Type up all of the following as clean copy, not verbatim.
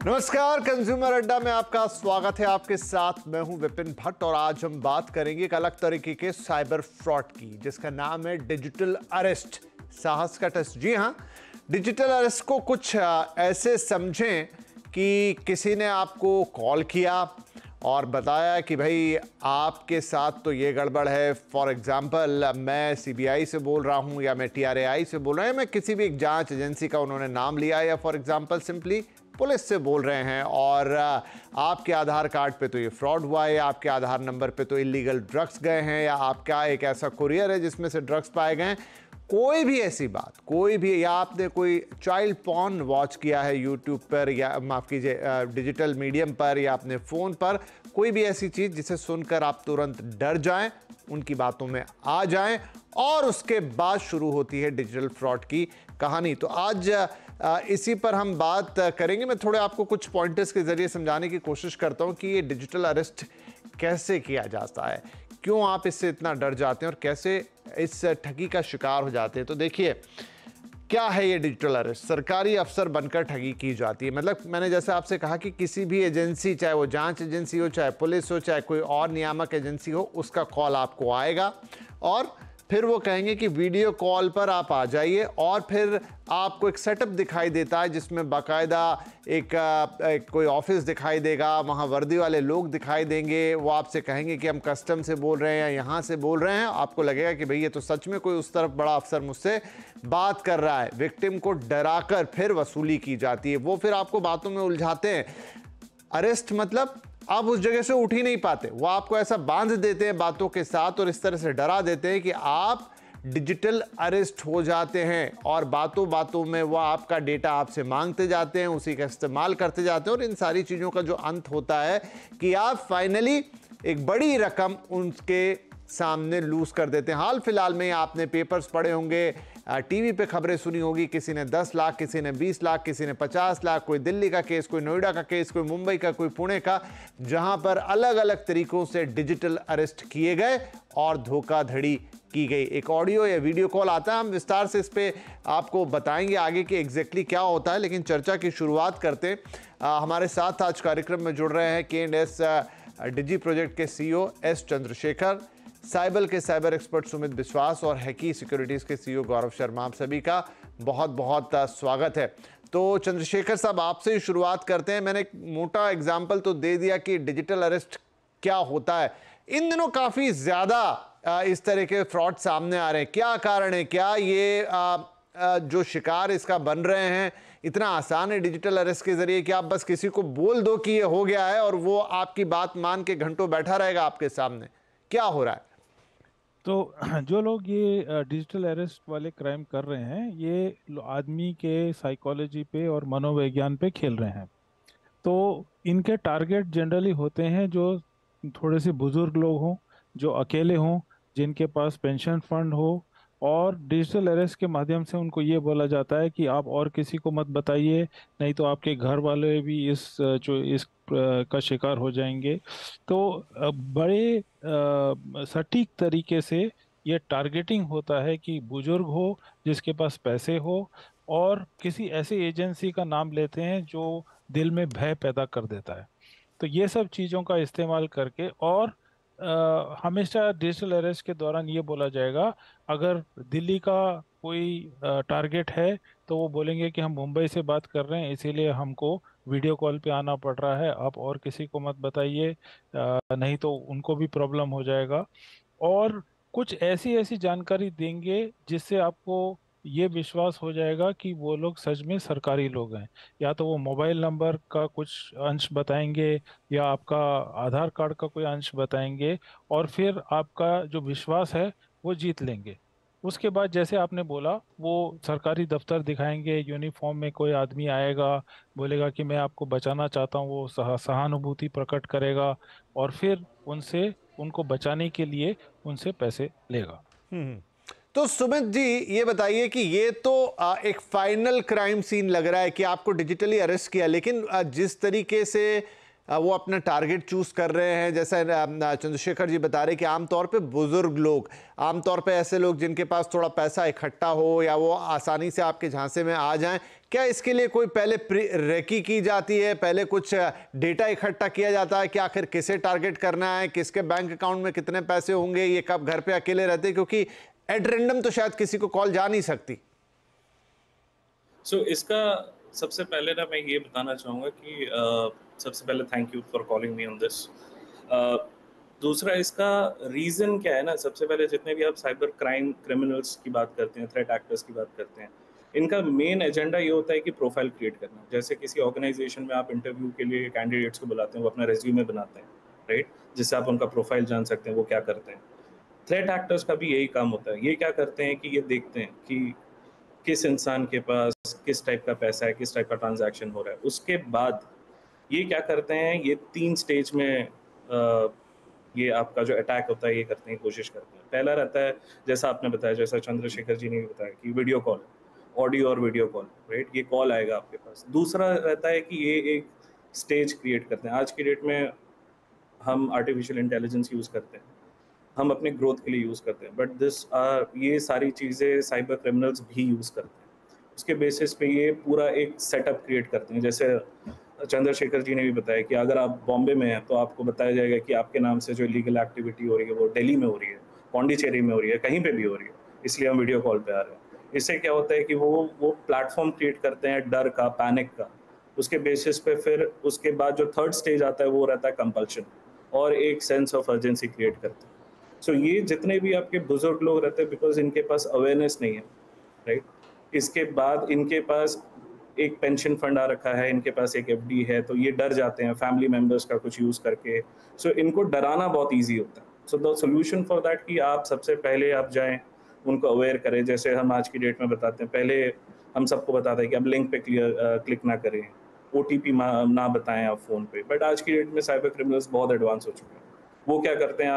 नमस्कार, कंज्यूमर अड्डा में आपका स्वागत है। आपके साथ मैं हूं विपिन भट्ट और आज हम बात करेंगे एक अलग तरीके के साइबर फ्रॉड की, जिसका नाम है डिजिटल अरेस्ट। साहस का टेस्ट। जी हां, डिजिटल अरेस्ट को कुछ ऐसे समझें कि किसी ने आपको कॉल किया और बताया कि भाई आपके साथ तो ये गड़बड़ है। फॉर एग्जांपल, मैं सीबीआई से बोल रहा हूं या मैं टीआरएआई से बोल रहा हूं, मैं किसी भी एक जांच एजेंसी का उन्होंने नाम लिया, या फॉर एग्जांपल सिंपली पुलिस से बोल रहे हैं और आपके आधार कार्ड पे तो ये फ्रॉड हुआ है, आपके आधार नंबर पे तो इलीगल ड्रग्स गए हैं, या आपका एक ऐसा कुरियर है जिसमें से ड्रग्स पाए गए हैं। कोई भी ऐसी बात, कोई भी, या आपने कोई चाइल्ड पॉर्न वॉच किया है यूट्यूब पर, या माफ़ कीजिए डिजिटल मीडियम पर, या अपने फ़ोन पर, कोई भी ऐसी चीज़ जिसे सुनकर आप तुरंत डर जाएं, उनकी बातों में आ जाएं, और उसके बाद शुरू होती है डिजिटल फ्रॉड की कहानी। तो आज इसी पर हम बात करेंगे। मैं थोड़े आपको कुछ पॉइंटर्स के ज़रिए समझाने की कोशिश करता हूं कि ये डिजिटल अरेस्ट कैसे किया जाता है, क्यों आप इससे इतना डर जाते हैं और कैसे इस ठगी का शिकार हो जाते हैं। तो देखिए, क्या है ये डिजिटल अरेस्ट? सरकारी अफसर बनकर ठगी की जाती है। मतलब मैंने जैसे आपसे कहा कि किसी भी एजेंसी, चाहे वो जांच एजेंसी हो, चाहे पुलिस हो, चाहे कोई और नियामक एजेंसी हो, उसका कॉल आपको आएगा और फिर वो कहेंगे कि वीडियो कॉल पर आप आ जाइए, और फिर आपको एक सेटअप दिखाई देता है जिसमें बाकायदा एक कोई ऑफिस दिखाई देगा, वहाँ वर्दी वाले लोग दिखाई देंगे। वो आपसे कहेंगे कि हम कस्टम से बोल रहे हैं या यहाँ से बोल रहे हैं। आपको लगेगा कि भाई ये तो सच में कोई उस तरफ बड़ा अफसर मुझसे बात कर रहा है। विक्टिम को डराकर फिर वसूली की जाती है। वो फिर आपको बातों में उलझाते हैं। अरेस्ट मतलब आप उस जगह से उठ ही नहीं पाते। वो आपको ऐसा बांध देते हैं बातों के साथ और इस तरह से डरा देते हैं कि आप डिजिटल अरेस्ट हो जाते हैं, और बातों बातों में वो आपका डेटा आपसे मांगते जाते हैं, उसी का इस्तेमाल करते जाते हैं, और इन सारी चीज़ों का जो अंत होता है कि आप फाइनली एक बड़ी रकम उनके सामने लूज कर देते हैं। हाल फिलहाल में आपने पेपर्स पढ़े होंगे, टीवी पे खबरें सुनी होगी, किसी ने 10 लाख, किसी ने 20 लाख, किसी ने 50 लाख, कोई दिल्ली का केस, कोई नोएडा का केस, कोई मुंबई का, कोई पुणे का, जहां पर अलग अलग तरीकों से डिजिटल अरेस्ट किए गए और धोखाधड़ी की गई। एक ऑडियो या वीडियो कॉल आता है, हम विस्तार से इस पे आपको बताएंगे आगे कि एग्जैक्टली क्या होता है, लेकिन चर्चा की शुरुआत करते हमारे साथ आज कार्यक्रम में जुड़ रहे हैं K&S डिजी प्रोजेक्ट के CEO एस चंद्रशेखर, साइबर के साइबर एक्सपर्ट सुमित विश्वास और हैकी सिक्योरिटीज के CEO गौरव शर्मा। आप सभी का बहुत बहुत स्वागत है। तो चंद्रशेखर साहब, आपसे ही शुरुआत करते हैं। मैंने एक मोटा एग्जाम्पल तो दे दिया कि डिजिटल अरेस्ट क्या होता है। इन दिनों काफी ज्यादा इस तरह के फ्रॉड सामने आ रहे हैं। क्या कारण है? क्या ये जो शिकार इसका बन रहे हैं इतना आसान है डिजिटल अरेस्ट के जरिए कि आप बस किसी को बोल दो कि ये हो गया है और वो आपकी बात मान के घंटों बैठा रहेगा आपके सामने? क्या हो रहा है? तो जो लोग ये डिजिटल अरेस्ट वाले क्राइम कर रहे हैं, ये आदमी के साइकोलॉजी पे और मनोविज्ञान पे खेल रहे हैं। तो इनके टारगेट जनरली होते हैं जो थोड़े से बुजुर्ग लोग हों, जो अकेले हों, जिनके पास पेंशन फंड हो। और डिजिटल अरेस्ट के माध्यम से उनको ये बोला जाता है कि आप और किसी को मत बताइए, नहीं तो आपके घर वाले भी इस का शिकार हो जाएंगे। तो बड़े सटीक तरीके से ये टारगेटिंग होता है कि बुजुर्ग हो, जिसके पास पैसे हो, और किसी ऐसी एजेंसी का नाम लेते हैं जो दिल में भय पैदा कर देता है। तो ये सब चीज़ों का इस्तेमाल करके, और हमेशा डिजिटल अरेस्ट के दौरान ये बोला जाएगा, अगर दिल्ली का कोई टारगेट है तो वो बोलेंगे कि हम मुंबई से बात कर रहे हैं, इसीलिए हमको वीडियो कॉल पे आना पड़ रहा है, आप और किसी को मत बताइए, नहीं तो उनको भी प्रॉब्लम हो जाएगा। और कुछ ऐसी ऐसी जानकारी देंगे जिससे आपको ये विश्वास हो जाएगा कि वो लोग सच में सरकारी लोग हैं। या तो वो मोबाइल नंबर का कुछ अंश बताएंगे, या आपका आधार कार्ड का कोई अंश बताएंगे, और फिर आपका जो विश्वास है वो जीत लेंगे। उसके बाद जैसे आपने बोला, वो सरकारी दफ्तर दिखाएंगे, यूनिफॉर्म में कोई आदमी आएगा, बोलेगा कि मैं आपको बचाना चाहता हूँ, वो सहानुभूति प्रकट करेगा, और फिर उनसे उनको बचाने के लिए उनसे पैसे लेगा। तो सुमित जी, ये बताइए कि ये तो एक फाइनल क्राइम सीन लग रहा है कि आपको डिजिटली अरेस्ट किया, लेकिन जिस तरीके से वो अपना टारगेट चूज कर रहे हैं, जैसा चंद्रशेखर जी बता रहे कि आमतौर पे बुजुर्ग लोग, आमतौर पे ऐसे लोग जिनके पास थोड़ा पैसा इकट्ठा हो, या वो आसानी से आपके झांसे में आ जाएं, क्या इसके लिए कोई पहले रेकी की जाती है, पहले कुछ डेटा इकट्ठा किया जाता है कि आखिर किसे टारगेट करना है, किसके बैंक अकाउंट में कितने पैसे होंगे, ये कब घर पे अकेले रहते हैं, क्योंकि एट रैंडम तो शायद किसी को कॉल जा नहीं सकती। इसका सबसे पहले ना मैं ये बताना चाहूँगा कि सबसे पहले thank you for calling me on this. दूसरा इसका रीज़न क्या है ना, सबसे पहले जितने भी आप साइबर क्राइम क्रिमिनल्स की बात करते हैं, थ्रेट एक्टर्स की बात करते हैं, इनका मेन एजेंडा ये होता है कि प्रोफाइल क्रिएट करना। जैसे किसी ऑर्गेनाइजेशन में आप इंटरव्यू के लिए कैंडिडेट्स को बुलाते हैं, वो अपना रेज्यूमे बनाते हैं, राइट, जिससे आप उनका प्रोफाइल जान सकते हैं वो क्या करते हैं। थ्रेट एक्टर्स का भी यही काम होता है। ये क्या करते हैं कि ये देखते हैं कि किस इंसान के पास किस टाइप का पैसा है, किस टाइप का ट्रांजैक्शन हो रहा है। उसके बाद ये क्या करते हैं, ये 3 स्टेज में ये आपका जो अटैक होता है ये करने की कोशिश करते हैं। पहला रहता है, जैसा आपने बताया, जैसा चंद्रशेखर जी ने भी बताया कि वीडियो कॉल, ऑडियो और वीडियो कॉल, राइट, ये कॉल आएगा आपके पास। दूसरा रहता है कि ये एक स्टेज क्रिएट करते हैं। आज की डेट में हम आर्टिफिशियल इंटेलिजेंस यूज़ करते हैं, हम अपने ग्रोथ के लिए यूज़ करते हैं, बट ये सारी चीज़ें साइबर क्रिमिनल्स भी यूज़ करते हैं। उसके बेसिस पे ये पूरा एक सेटअप क्रिएट करते हैं। जैसे चंद्रशेखर जी ने भी बताया कि अगर आप बॉम्बे में हैं तो आपको बताया जाएगा कि आपके नाम से जो इलीगल एक्टिविटी हो रही है वो दिल्ली में हो रही है, पौंडीचेरी में हो रही है, कहीं पे भी हो रही है, इसलिए हम वीडियो कॉल पे आ रहे हैं। इससे क्या होता है कि वो प्लेटफॉर्म क्रिएट करते हैं डर का, पैनिक का। उसके बेसिस पे फिर उसके बाद जो थर्ड स्टेज आता है वो रहता है कंपल्शन, और एक सेंस ऑफ अर्जेंसी क्रिएट करते हैं। ये जितने भी आपके बुजुर्ग लोग रहते हैं, बिकॉज इनके पास अवेयरनेस नहीं है, राइट, इसके बाद इनके पास एक पेंशन फंड आ रखा है, इनके पास एक एफडी है, तो ये डर जाते हैं फैमिली मेंबर्स का कुछ यूज़ करके। इनको डराना बहुत ईजी होता है। द सोल्यूशन फॉर दैट कि आप सबसे पहले आप जाएं, उनको अवेयर करें। जैसे हम आज की डेट में बताते हैं, पहले हम सबको बताते हैं कि आप लिंक पे क्लिक ना करें, OTP ना बताएं आप फ़ोन पे। बट आज की डेट में साइबर क्रिमिनल्स बहुत एडवांस हो चुके हैं। वो क्या करते हैं,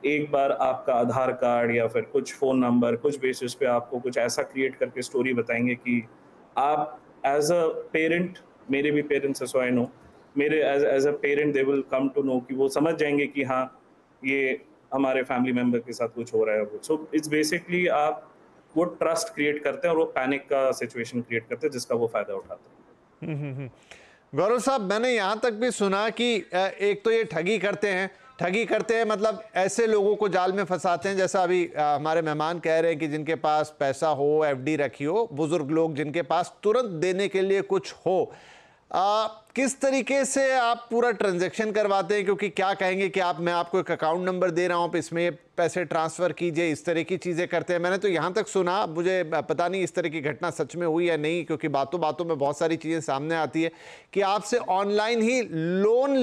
एक बार आपका आधार कार्ड या फिर कुछ फ़ोन नंबर, कुछ बेसिस पे आपको कुछ ऐसा क्रिएट करके स्टोरी बताएंगे कि आप एज अ पेरेंट, मेरे भी पेरेंट्स हैं, सो आई नो, मेरे as a parent they will come to know, कि वो समझ जाएंगे कि हाँ ये हमारे फैमिली मेंबर के साथ कुछ हो रहा है। सो इट्स बेसिकली आप वो ट्रस्ट क्रिएट करते हैं और वो पैनिक का सिचुएशन क्रिएट करते हैं जिसका वो फायदा उठाते हैं। गौरव साहब, मैंने यहाँ तक भी सुना कि एक तो ये ठगी करते हैं, मतलब ऐसे लोगों को जाल में फंसाते हैं, जैसा अभी हमारे मेहमान कह रहे हैं कि जिनके पास पैसा हो, एफडी रखी हो, बुजुर्ग लोग जिनके पास तुरंत देने के लिए कुछ हो। किस तरीके से आप पूरा ट्रांजैक्शन करवाते हैं, क्योंकि क्या कहेंगे कि मैं आपको एक अकाउंट नंबर दे रहा हूं, इसमें ये पैसे ट्रांसफ़र कीजिए, इस तरह की चीज़ें करते हैं। मैंने तो यहाँ तक सुना, मुझे पता नहीं इस तरह की घटना सच में हुई या नहीं, क्योंकि बातों बातों में बहुत सारी चीज़ें सामने आती है, कि आपसे ऑनलाइन ही लोन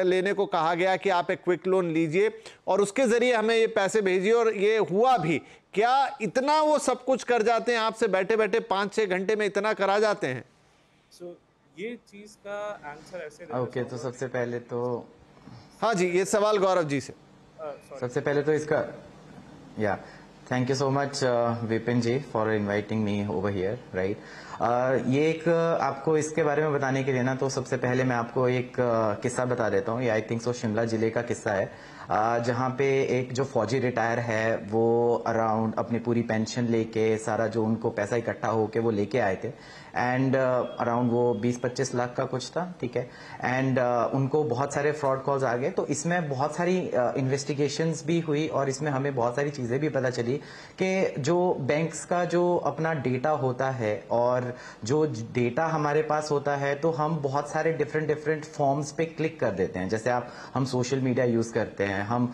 लेने को कहा गया कि आप एक क्विक लोन लीजिए और उसके ज़रिए हमें ये पैसे भेजिए, और ये हुआ भी। क्या इतना वो सब कुछ कर जाते हैं आपसे बैठे बैठे, 5-6 घंटे में इतना करा जाते हैं? ये चीज का आंसर ऐसे ओके, तो सबसे पहले तो हाँ जी, ये सवाल गौरव जी से। सबसे पहले तो इसका thank you so much Vipin ji for inviting me over here, right. ये एक आपको इसके बारे में बताने के लिए ना, तो सबसे पहले मैं आपको एक किस्सा बता देता हूँ। ये आई थिंक सो शिमला जिले का किस्सा है, जहाँ पे एक जो फौजी रिटायर है वो अराउंड अपनी पूरी पेंशन लेके, सारा जो उनको पैसा इकट्ठा होके वो लेके आए थे, एंड अराउंड वो 20-25 लाख का कुछ था, ठीक है। एंड उनको बहुत सारे फ्रॉड कॉल्स आ गए, तो इसमें बहुत सारी इन्वेस्टिगेशंस भी हुई और इसमें हमें बहुत सारी चीजें भी पता चली कि जो बैंक्स का जो अपना डेटा होता है और जो डेटा हमारे पास होता है, तो हम बहुत सारे डिफरेंट फॉर्म्स पे क्लिक कर देते हैं। जैसे हम सोशल मीडिया यूज करते हैं, हम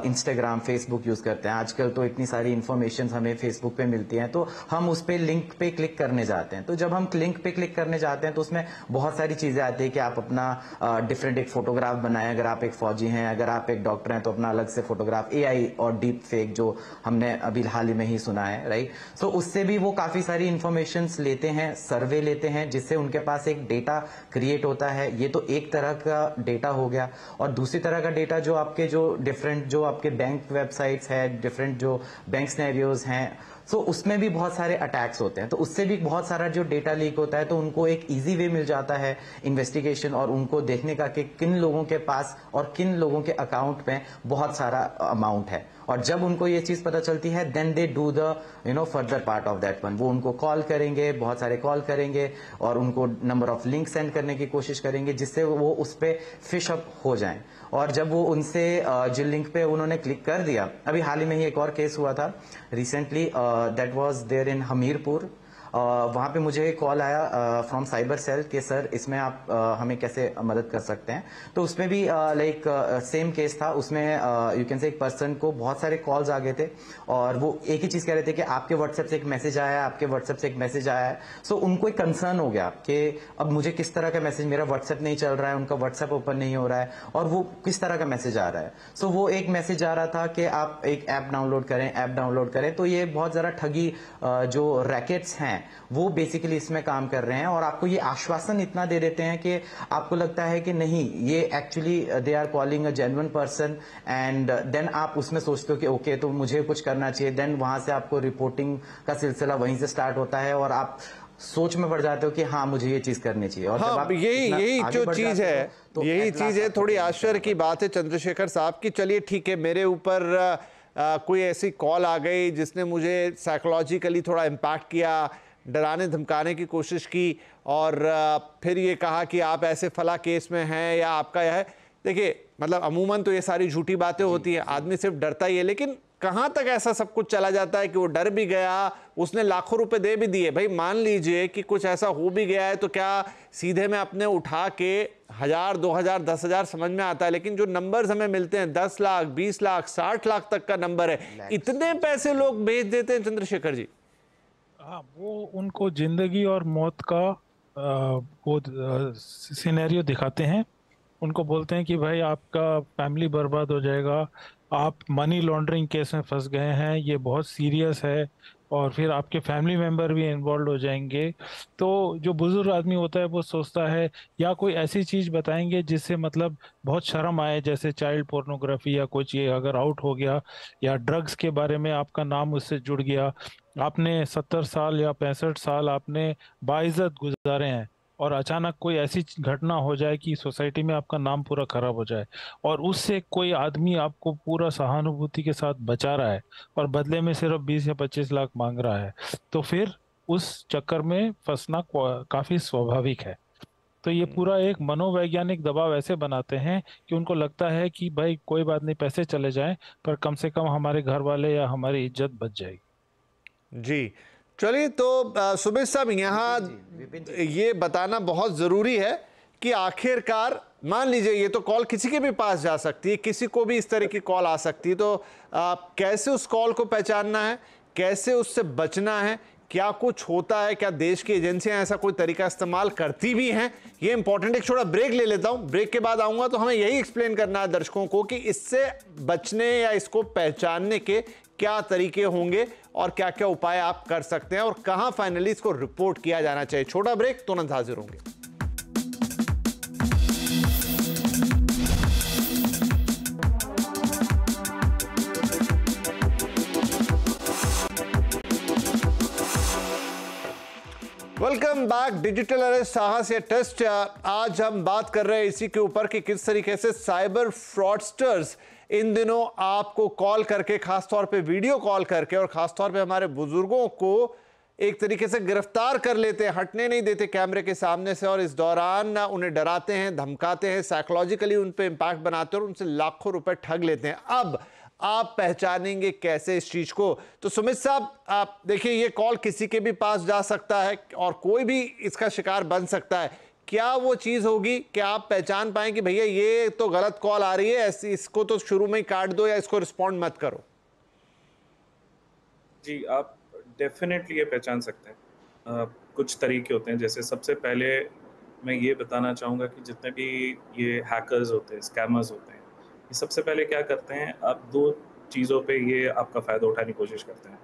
इंस्टाग्राम, फेसबुक यूज करते हैं। आजकल तो इतनी सारी इन्फॉर्मेशन हमें फेसबुक पे मिलती है, तो हम उस पे लिंक पे क्लिक करने जाते हैं। तो जब हम लिंक पे क्लिक करने जाते हैं तो उसमें बहुत सारी चीजें आती है कि आप अपना डिफरेंट एक फोटोग्राफ बनाएं। अगर आप एक फौजी हैं, अगर आप एक डॉक्टर हैं, तो अपना अलग से फोटोग्राफ, AI और डीप फेक जो हमने अभी हाल ही में ही सुना है, राइट। सो उससे भी वो काफी सारी इंफॉर्मेशन लेते हैं, सर्वे लेते हैं, जिससे उनके पास एक डेटा क्रिएट होता है। ये तो एक तरह का डेटा हो गया। और दूसरी तरह का डेटा जो आपके जो डिफरेंट जो आपके बैंक वेबसाइट्स है, डिफरेंट जो बैंक सिनेरियोज हैं, सो उसमें भी बहुत सारे अटैक्स होते हैं, तो उससे भी बहुत सारा जो डेटा लीक होता है, तो उनको एक इजी वे मिल जाता है इन्वेस्टिगेशन और उनको देखने का कि किन लोगों के पास और किन लोगों के अकाउंट में बहुत सारा अमाउंट है। और जब उनको ये चीज पता चलती है, then they do the further part of that one. वो उनको कॉल करेंगे, बहुत सारे कॉल करेंगे और उनको नंबर ऑफ लिंक सेंड करने की कोशिश करेंगे जिससे वो उस पे फिश अप हो जाएं। और जब वो उनसे जो लिंक पे उन्होंने क्लिक कर दिया, अभी हाल ही में ही एक और केस हुआ था recently, that was there in Hamirpur. वहां पे मुझे कॉल आया फ्रॉम साइबर सेल के सर इसमें आप हमें कैसे मदद कर सकते हैं। तो उसमें भी लाइक सेम केस था। उसमें यू कैन से एक पर्सन को बहुत सारे कॉल्स आ गए थे और वो एक ही चीज कह रहे थे कि आपके व्हाट्सएप से एक मैसेज आया है, आपके व्हाट्सएप से एक मैसेज आया है। सो उनको एक कंसर्न हो गया कि अब मुझे किस तरह का मैसेज, मेरा व्हाट्सएप नहीं चल रहा है, उनका व्हाट्सएप ओपन नहीं हो रहा है और वो किस तरह का मैसेज आ रहा है। सो वो एक मैसेज आ रहा था कि आप एक ऐप डाउनलोड करें। तो ये बहुत ज्यादा ठगी जो रैकेट्स हैं वो बेसिकली इसमें काम कर रहे हैं और आपको ये आश्वासन इतना दे देते हैं कि आपको लगता है कि नहीं, ये actually they are calling a genuine person, and then आप उसमें सोचते हो कि ओके तो मुझे कुछ करना चाहिए। देन वहां से आपको रिपोर्टिंग का सिलसिला वहीं से स्टार्ट होता है और आप सोच में पड़ जाते हो कि हाँ मुझे ये चीज करनी चाहिए। और हाँ, यही जो चीज है, तो यही चीज है, थोड़ी आश्चर्य की बात है चंद्रशेखर साहब की। चलिए ठीक है, मेरे ऊपर कोई ऐसी कॉल आ गई जिसने मुझे साइकोलॉजिकली थोड़ा इम्पैक्ट किया, डराने धमकाने की कोशिश की और फिर ये कहा कि आप ऐसे फला केस में हैं या आपका यह है। देखिए मतलब अमूमन तो ये सारी झूठी बातें होती हैं, आदमी सिर्फ डरता ही है, लेकिन कहां तक ऐसा सब कुछ चला जाता है कि वो डर भी गया, उसने लाखों रुपए दे भी दिए। भाई मान लीजिए कि कुछ ऐसा हो भी गया है तो क्या सीधे में अपने उठा के 1000, 2000, 10,000 समझ में आता है, लेकिन जो नंबर्स हमें मिलते हैं 10 लाख, 20 लाख, 60 लाख तक का नंबर है, इतने पैसे लोग भेज देते हैं चंद्रशेखर जी। हाँ, वो उनको जिंदगी और मौत का वो सिनेरियो दिखाते हैं। उनको बोलते हैं कि भाई आपका फैमिली बर्बाद हो जाएगा, आप मनी लॉन्ड्रिंग केस में फंस गए हैं, ये बहुत सीरियस है, और फिर आपके फैमिली मेंबर भी इन्वॉल्व हो जाएंगे। तो जो बुजुर्ग आदमी होता है वो सोचता है, या कोई ऐसी चीज बताएंगे जिससे मतलब बहुत शर्म आए, जैसे चाइल्ड पोर्नोग्राफी या कुछ, ये अगर आउट हो गया, या ड्रग्स के बारे में आपका नाम उससे जुड़ गया, आपने 70 साल या 65 साल आपने बाइज्जत गुजारे हैं और अचानक कोई ऐसी घटना हो जाए कि सोसाइटी में आपका नाम पूरा खराब हो जाए, और उससे कोई आदमी आपको पूरा सहानुभूति के साथ बचा रहा है और बदले में सिर्फ 20 या 25 लाख मांग रहा है, तो फिर उस चक्कर में फंसना काफी स्वाभाविक है। तो ये पूरा एक मनोवैज्ञानिक दबाव ऐसे बनाते हैं कि उनको लगता है कि भाई कोई बात नहीं, पैसे चले जाएं पर कम से कम हमारे घर वाले या हमारी इज्जत बच जाएगी। जी चलिए, तो सुमित साहब यहाँ ये बताना बहुत ज़रूरी है कि आखिरकार मान लीजिए ये तो कॉल किसी के भी पास जा सकती है, किसी को भी इस तरह की कॉल आ सकती है, तो कैसे उस कॉल को पहचानना है, कैसे उससे बचना है, क्या कुछ होता है, क्या देश की एजेंसियां ऐसा कोई तरीका इस्तेमाल करती भी हैं, ये इंपॉर्टेंट। एक छोटा ब्रेक ले लेता हूं, ब्रेक के बाद आऊंगा तो हमें यही एक्सप्लेन करना है दर्शकों को कि इससे बचने या इसको पहचानने के क्या तरीके होंगे और क्या क्या उपाय आप कर सकते हैं और कहां फाइनली इसको रिपोर्ट किया जाना चाहिए। छोटा ब्रेक, तुरंत हाजिर होंगे। Welcome back. डिजिटल अरेस्ट, साहस या टेस्ट। आज हम बात कर रहे हैं इसी के ऊपर कि किस तरीके से साइबर फ्रॉडस्टर्स इन दिनों आपको कॉल करके, खासतौर पे वीडियो कॉल करके, और खासतौर पे हमारे बुजुर्गों को एक तरीके से गिरफ्तार कर लेते हैं, हटने नहीं देते कैमरे के सामने से, और इस दौरान उन्हें डराते हैं, धमकाते हैं, साइकोलॉजिकली उन पे इंपैक्ट बनाते हैं और उनसे लाखों रुपए ठग लेते हैं। अब आप पहचानेंगे कैसे इस चीज को? तो सुमित साहब, आप देखिए, ये कॉल किसी के भी पास जा सकता है और कोई भी इसका शिकार बन सकता है। क्या वो चीज होगी कि आप पहचान पाएं कि भैया ये तो गलत कॉल आ रही है, इसको तो शुरू में ही काट दो या इसको रिस्पॉन्ड मत करो? जी, आप डेफिनेटली ये पहचान सकते हैं। कुछ तरीके होते हैं। जैसे सबसे पहले मैं ये बताना चाहूँगा कि जितने भी ये हैकर्स होते हैं, स्कैमर्स होते हैं, ये सबसे पहले क्या करते हैं, आप दो चीज़ों पे ये आपका फ़ायदा उठाने की कोशिश करते हैं।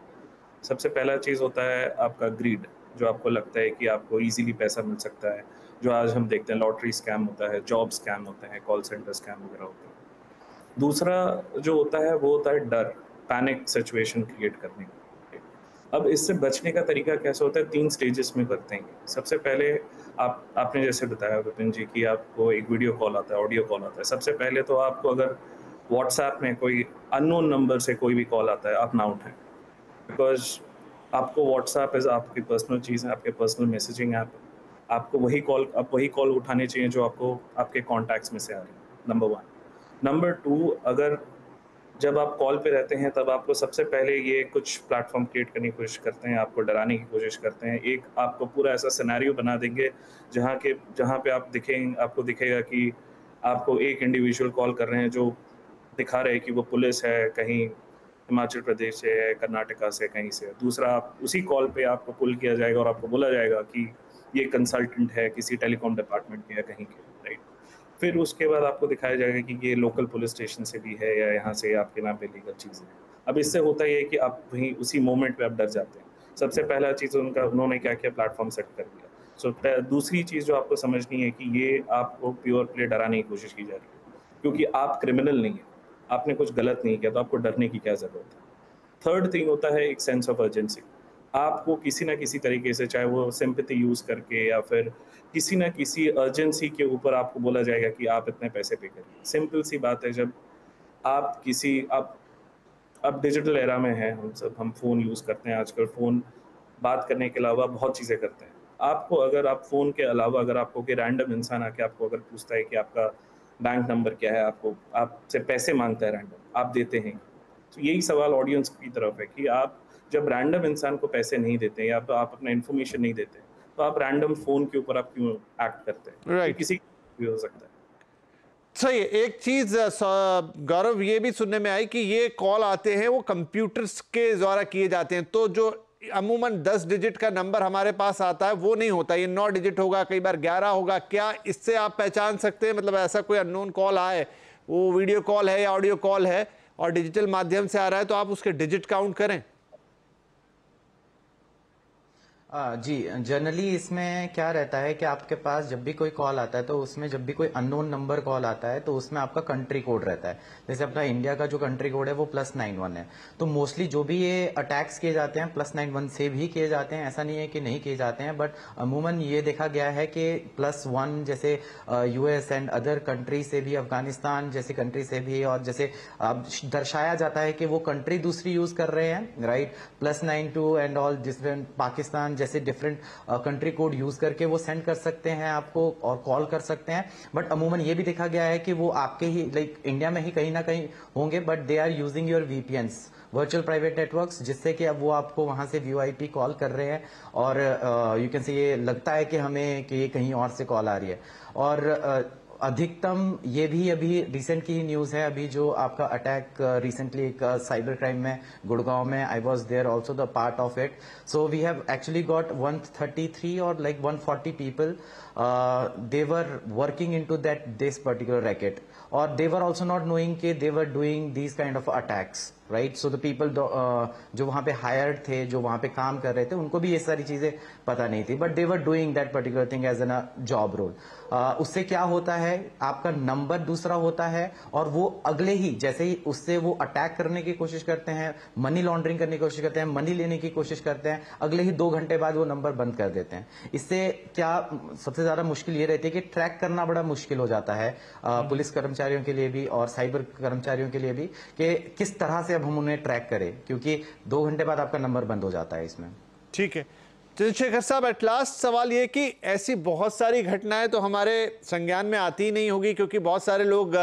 सबसे पहला चीज़ होता है आपका ग्रीड, जो आपको लगता है कि आपको ईज़िली पैसा मिल सकता है, जो आज हम देखते हैं लॉटरी स्कैम होता है, जॉब स्कैम होते हैं, कॉल सेंटर स्कैम वगैरह होते हैं। दूसरा जो होता है वो होता है डर, पैनिक सिचुएशन क्रिएट करने का। अब इससे बचने का तरीका कैसे होता है, 3 स्टेजेस में करते हैं। सबसे पहले आपने जैसे बताया विपिन जी कि आपको एक वीडियो कॉल आता है, ऑडियो कॉल आता है। सबसे पहले तो आपको अगर व्हाट्सएप में कोई अननोन नंबर से कोई भी कॉल आता है, आप ना उठाएँ। बिकॉज़ आपको व्हाट्सएप इज़ आपकी पर्सनल चीज़ है, आपके पर्सनल मैसेजिंग ऐप है। आपको वही कॉल उठाने चाहिए जो आपको आपके कॉन्टैक्ट्स में से आ रही है, नंबर 1। नंबर 2, अगर जब आप कॉल पे रहते हैं तब आपको सबसे पहले ये कुछ प्लेटफ़ॉर्म क्रिएट करने की कोशिश करते हैं, आपको डराने की कोशिश करते हैं। एक आपको पूरा ऐसा सिनेरियो बना देंगे जहाँ पे आपको दिखेगा कि आपको एक इंडिविजुअल कॉल कर रहे हैं जो दिखा रहे हैं कि वो पुलिस है, कहीं हिमाचल प्रदेश से है, कर्नाटका से, कहीं से है। दूसरा, आप उसी कॉल पे आपको पुल किया जाएगा और आपको बोला जाएगा कि ये कंसल्टेंट है किसी टेलीकॉम डिपार्टमेंट के या कहीं के, राइट? फिर उसके बाद आपको दिखाया जाएगा कि ये लोकल पुलिस स्टेशन से भी है या यहाँ से आपके नाम पे लीगल चीज़ें हैं। अब इससे होता ये है कि आप वहीं उसी मोमेंट पे आप डर जाते हैं। सबसे पहला चीज़ उन्होंने क्या किया, प्लेटफ़ॉर्म सेट कर दिया। दूसरी चीज़ जो आपको समझनी है कि ये आपको प्योर प्ले डराने की कोशिश की जा रही है, क्योंकि आप क्रिमिनल नहीं हैं, आपने कुछ गलत नहीं किया, तो आपको डरने की क्या ज़रूरत है। थर्ड थिंग होता है एक सेंस ऑफ अर्जेंसी। आपको किसी न किसी तरीके से, चाहे वो सिम्पैथी यूज़ करके या फिर किसी न किसी अर्जेंसी के ऊपर आपको बोला जाएगा कि आप इतने पैसे पे करिए। सिंपल सी बात है, जब आप किसी आप अब डिजिटल एरा में हैं हम फ़ोन यूज़ करते हैं आजकल। फ़ोन बात करने के अलावा बहुत चीज़ें करते हैं। अगर आप फ़ोन के अलावा अगर आपको कोई रैंडम इंसान आके आपको अगर पूछता है कि आपका बैंक नंबर क्या है, आपसे पैसे माँगता है रैंडम, आप देते हैं? तो यही सवाल ऑडियंस की तरफ है कि आप जब रैंडम इंसान को पैसे नहीं देते या तो आप अपना इन्फॉर्मेशन नहीं देते, तो आप रैंडम फ़ोन के ऊपर आप क्यों एक्ट करते हैं? ये राइट। किसी भी हो सकता है। सही है। एक चीज गौरव ये भी सुनने में आई कि ये कॉल आते हैं वो कंप्यूटर्स के द्वारा किए जाते हैं, तो जो अमूमन 10 डिजिट का नंबर हमारे पास आता है वो नहीं होता, ये 9 डिजिट होगा, कई बार 11 होगा। क्या इससे आप पहचान सकते हैं, मतलब ऐसा कोई अननोन कॉल आए, वो वीडियो कॉल है या ऑडियो कॉल है और डिजिटल माध्यम से आ रहा है, तो आप उसके डिजिट काउंट करें? जी, जनरली इसमें क्या रहता है कि आपके पास जब भी कोई कॉल आता है तो उसमें जब भी कोई अननोन नंबर कॉल आता है तो उसमें आपका कंट्री कोड रहता है। जैसे अपना इंडिया का जो कंट्री कोड है वो +91 है। तो मोस्टली जो भी ये अटैक्स किए जाते हैं +91 से भी किए जाते हैं, ऐसा नहीं है कि नहीं किए जाते हैं, बट अमूमन ये देखा गया है कि +1 जैसे यूएस एंड अदर कंट्री से भी, अफगानिस्तान जैसी कंट्री से भी, और जैसे अब दर्शाया जाता है कि वो कंट्री दूसरी यूज कर रहे हैं, right, +92 and all different Pakistan जैसे डिफरेंट कंट्री कोड यूज करके वो सेंड कर सकते हैं आपको और कॉल कर सकते हैं। बट अमूमन ये भी देखा गया है कि वो आपके ही इंडिया में ही कहीं ना कहीं होंगे, but they are using your VPNs, virtual private networks, जिससे कि अब वो आपको वहां से वीओआईपी कॉल कर रहे हैं और यू कैन से ये लगता है कि हमें कि ये कहीं और से कॉल आ रही है। और अधिकतम ये भी अभी रिसेंट की न्यूज है, अभी जो आपका अटैक रिसेंटली एक साइबर क्राइम में गुड़गांव में, I was there also the part of it. So we have actually got 133 और 140 people, they were working into this particular racket, or they were also not knowing कि they were doing these kind of attacks, right? So the people जो वहाँ पे hired थे, जो वहाँ पे काम कर रहे थे, उनको भी ये सारी चीजें पता नहीं थी, but they were doing that particular thing as a job role. उससे क्या होता है, आपका नंबर दूसरा होता है और वो अगले ही जैसे ही उससे वो अटैक करने की कोशिश करते हैं, मनी लॉन्ड्रिंग करने की कोशिश करते हैं, मनी लेने की कोशिश करते हैं, अगले ही 2 घंटे बाद वो नंबर बंद कर देते हैं। इससे क्या सबसे ज्यादा मुश्किल ये रहती है कि ट्रैक करना बड़ा मुश्किल हो जाता है पुलिस कर्मचारियों के लिए भी और साइबर कर्मचारियों के लिए भी, कि किस तरह से अब हम उन्हें ट्रैक करें, क्योंकि 2 घंटे बाद आपका नंबर बंद हो जाता है इसमें। ठीक है चंद्रशेखर साहब, एट लास्ट सवाल ये कि ऐसी बहुत सारी घटनाएं तो हमारे संज्ञान में आती ही नहीं होगी, क्योंकि बहुत सारे लोग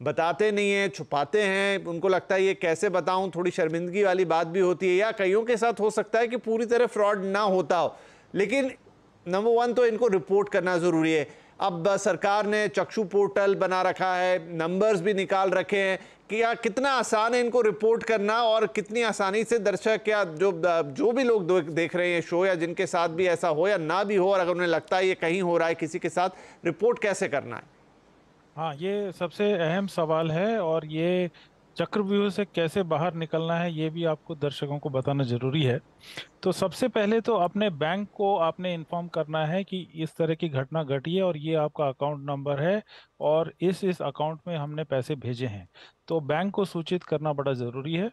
बताते नहीं हैं, छुपाते हैं, उनको लगता है ये कैसे बताऊं, थोड़ी शर्मिंदगी वाली बात भी होती है, या कईयों के साथ हो सकता है कि पूरी तरह फ्रॉड ना होता हो, लेकिन नंबर 1 तो इनको रिपोर्ट करना ज़रूरी है। अब सरकार ने चक्षु पोर्टल बना रखा है, नंबर्स भी निकाल रखे हैं, कि या कितना आसान है इनको रिपोर्ट करना और कितनी आसानी से दर्शक या जो भी लोग देख रहे हैं शो, या जिनके साथ भी ऐसा हो या ना भी हो, और अगर उन्हें लगता है ये कहीं हो रहा है किसी के साथ, रिपोर्ट कैसे करना है? हाँ, ये सबसे अहम सवाल है और ये चक्रव्यूह से कैसे बाहर निकलना है ये भी आपको दर्शकों को बताना जरूरी है। तो सबसे पहले तो अपने बैंक को आपने इन्फॉर्म करना है कि इस तरह की घटना घटी है और ये आपका अकाउंट नंबर है और इस अकाउंट में हमने पैसे भेजे हैं। तो बैंक को सूचित करना बड़ा ज़रूरी है।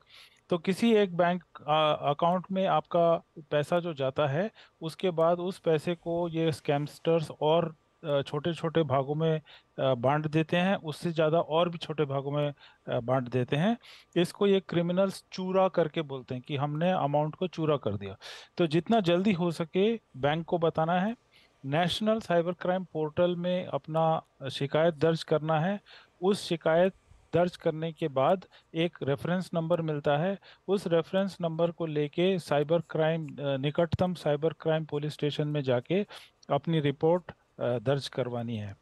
तो किसी एक बैंक अकाउंट में आपका पैसा जो जाता है, उसके बाद उस पैसे को ये स्कैमस्टर्स और छोटे छोटे भागों में बांट देते हैं, उससे ज़्यादा और भी छोटे भागों में बांट देते हैं। इसको ये क्रिमिनल्स चूरा करके बोलते हैं कि हमने अमाउंट को चूरा कर दिया। तो जितना जल्दी हो सके बैंक को बताना है, नेशनल साइबर क्राइम पोर्टल में अपना शिकायत दर्ज करना है। उस शिकायत दर्ज करने के बाद एक रेफरेंस नंबर मिलता है। उस रेफरेंस नंबर को लेके साइबर क्राइम निकटतम साइबर क्राइम पुलिस स्टेशन में जाके अपनी रिपोर्ट दर्ज करवानी है।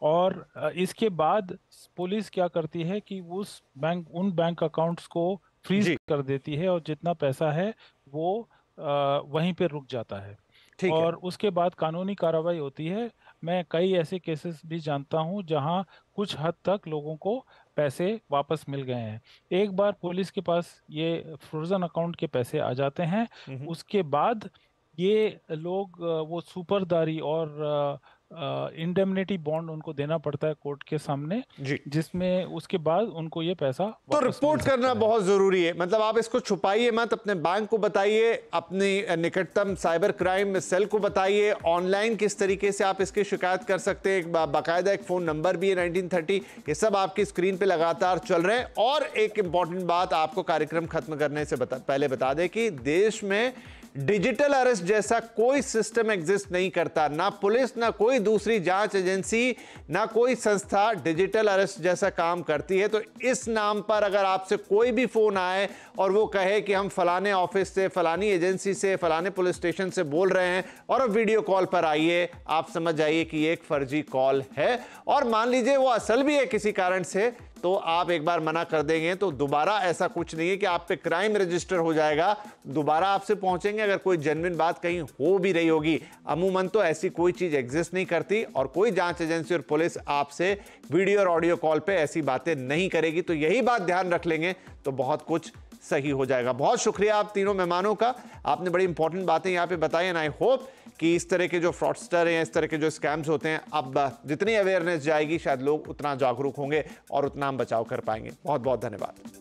और इसके बाद पुलिस क्या करती है कि उन बैंक अकाउंट्स को फ्रीज जी। कर देती है और जितना पैसा है वो वहीं पे रुक जाता है ठीक है। और उसके बाद कानूनी कार्रवाई होती है। मैं कई ऐसे केसेस भी जानता हूं जहां कुछ हद तक लोगों को पैसे वापस मिल गए हैं। एक बार पुलिस के पास ये फ्रोजन अकाउंट के पैसे आ जाते हैं, उसके बाद ये लोग वो सुपरदारी और इंडेमनिटी बॉन्ड उनको देना पड़ता है कोर्ट के सामने, जी। जिसमें उसके बाद उनको ये पैसा तो वापस रिपोर्ट मिल सकता करना है। बहुत जरूरी है। मतलब आप इसको छुपाइए मत, अपने बैंक को बताइए, अपनी निकटतम साइबर क्राइम सेल को बताइए। ऑनलाइन किस तरीके से आप इसकी शिकायत कर सकते हैं, बाकायदा एक फोन नंबर भी है 1930। ये सब आपकी स्क्रीन पे लगातार चल रहे हैं। और एक इंपॉर्टेंट बात आपको कार्यक्रम खत्म करने से पहले बता दें कि देश में डिजिटल अरेस्ट जैसा कोई सिस्टम एग्जिस्ट नहीं करता। ना पुलिस, ना कोई दूसरी जांच एजेंसी, ना कोई संस्था डिजिटल अरेस्ट जैसा काम करती है। तो इस नाम पर अगर आपसे कोई भी फोन आए और वो कहे कि हम फलाने ऑफिस से, फलानी एजेंसी से, फलाने पुलिस स्टेशन से बोल रहे हैं और अब वीडियो कॉल पर आइए, आप समझ जाइए कि ये एक फर्जी कॉल है। और मान लीजिए वो असल भी है किसी कारण से, तो आप एक बार मना कर देंगे तो दोबारा ऐसा कुछ नहीं है कि आप पे क्राइम रजिस्टर हो जाएगा, दोबारा आपसे पहुंचेंगे अगर कोई जेन्युइन बात कहीं हो भी रही होगी। अमूमन तो ऐसी कोई चीज एग्जिस्ट नहीं करती और कोई जांच एजेंसी और पुलिस आपसे वीडियो और ऑडियो कॉल पे ऐसी बातें नहीं करेगी। तो यही बात ध्यान रख लेंगे तो बहुत कुछ सही हो जाएगा। बहुत शुक्रिया आप तीनों मेहमानों का, आपने बड़ी इंपॉर्टेंट बातें यहां पे बताई। एंड आई होप कि इस तरह के जो फ्रॉडस्टर हैं, इस तरह के जो स्कैम्स होते हैं, अब जितनी अवेयरनेस जाएगी शायद लोग उतना जागरूक होंगे और उतना हम बचाव कर पाएंगे। बहुत बहुत धन्यवाद।